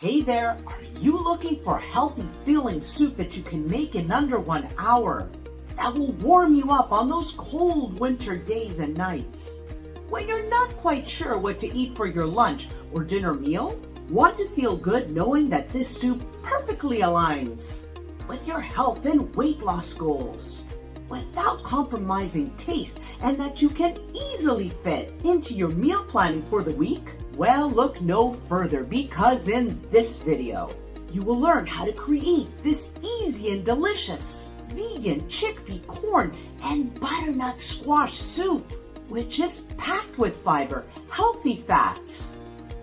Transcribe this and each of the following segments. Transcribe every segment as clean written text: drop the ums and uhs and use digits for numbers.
Hey there, are you looking for a healthy feeling soup that you can make in under 1 hour? That will warm you up on those cold winter days and nights. When you're not quite sure what to eat for your lunch or dinner meal, want to feel good knowing that this soup perfectly aligns with your health and weight loss goals, without compromising taste, and that you can easily fit into your meal planning for the week? Well, look no further, because in this video, you will learn how to create this easy and delicious vegan chickpea, corn, and butternut squash soup, which is packed with fiber, healthy fats,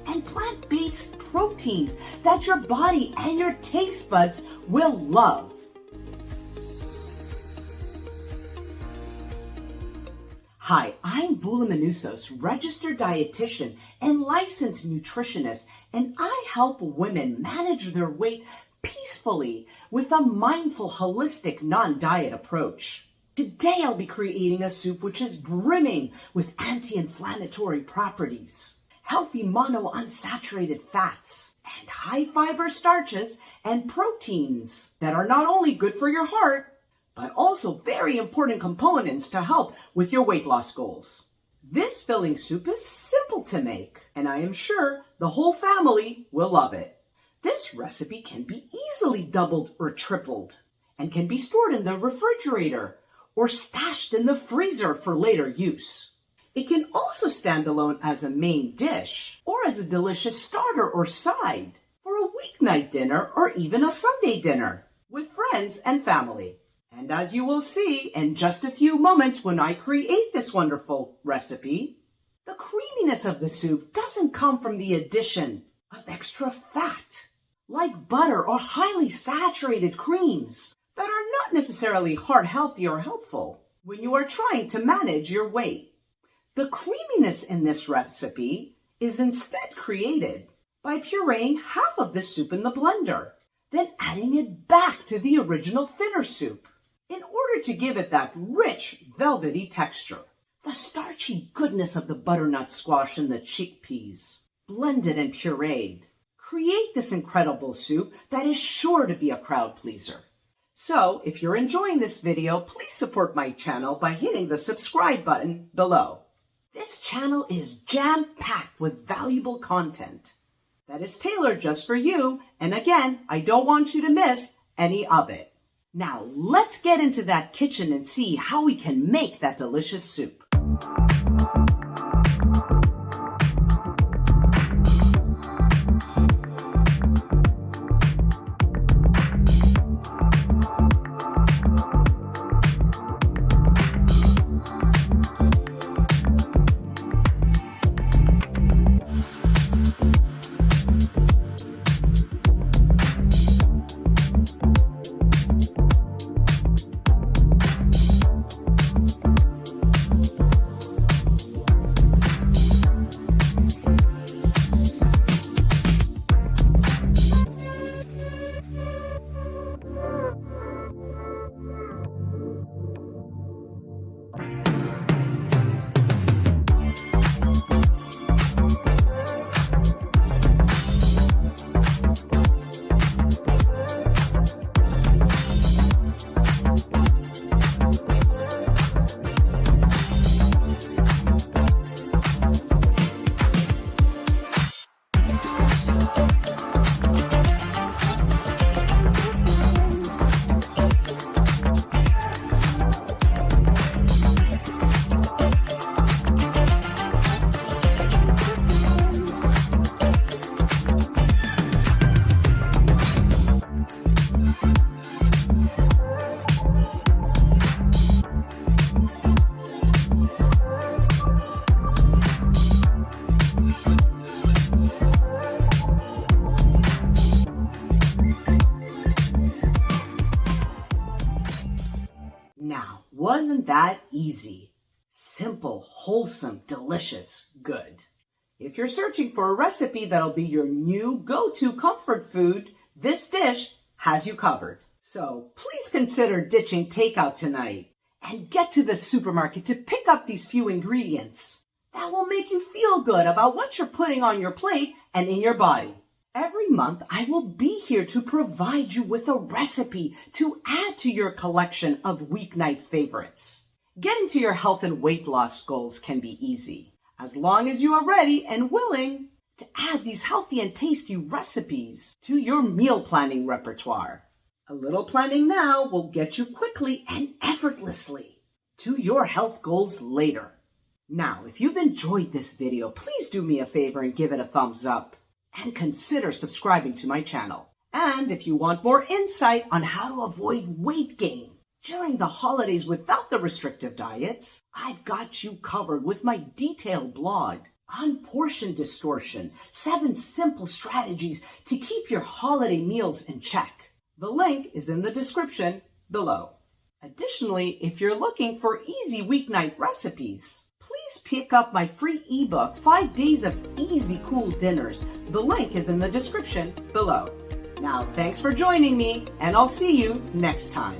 and plant-based proteins that your body and your taste buds will love. Hi, I'm Vulamenusos, registered dietitian and licensed nutritionist, and I help women manage their weight peacefully with a mindful, holistic, non-diet approach. Today I'll be creating a soup which is brimming with anti-inflammatory properties, healthy monounsaturated fats, and high-fiber starches and proteins that are not only good for your heart, but also very important components to help with your weight loss goals. This filling soup is simple to make, and I am sure the whole family will love it. This recipe can be easily doubled or tripled, and can be stored in the refrigerator or stashed in the freezer for later use. It can also stand alone as a main dish, or as a delicious starter or side for a weeknight dinner or even a Sunday dinner with friends and family. And as you will see in just a few moments when I create this wonderful recipe, the creaminess of the soup doesn't come from the addition of extra fat, like butter or highly saturated creams that are not necessarily heart healthy or helpful when you are trying to manage your weight. The creaminess in this recipe is instead created by pureeing half of the soup in the blender, then adding it back to the original thinner soup, in order to give it that rich, velvety texture. The starchy goodness of the butternut squash and the chickpeas, blended and pureed, create this incredible soup that is sure to be a crowd pleaser. So, if you're enjoying this video, please support my channel by hitting the subscribe button below. This channel is jam-packed with valuable content that is tailored just for you, and again, I don't want you to miss any of it. Now, let's get into that kitchen and see how we can make that delicious soup. Now, wasn't that easy? Simple, wholesome, delicious, good. If you're searching for a recipe that'll be your new go-to comfort food, this dish has you covered. So please consider ditching takeout tonight and get to the supermarket to pick up these few ingredients that will make you feel good about what you're putting on your plate and in your body. Every month, I will be here to provide you with a recipe to add to your collection of weeknight favorites. Getting to your health and weight loss goals can be easy, as long as you are ready and willing to add these healthy and tasty recipes to your meal planning repertoire. A little planning now will get you quickly and effortlessly to your health goals later. Now, if you've enjoyed this video, please do me a favor and give it a thumbs up. And consider subscribing to my channel. And if you want more insight on how to avoid weight gain during the holidays without the restrictive diets, I've got you covered with my detailed blog on portion distortion, 7 simple strategies to keep your holiday meals in check. The link is in the description below. Additionally, if you're looking for easy weeknight recipes, please pick up my free ebook, 5 Days of Easy Cool Dinners. The link is in the description below. Now, thanks for joining me, and I'll see you next time.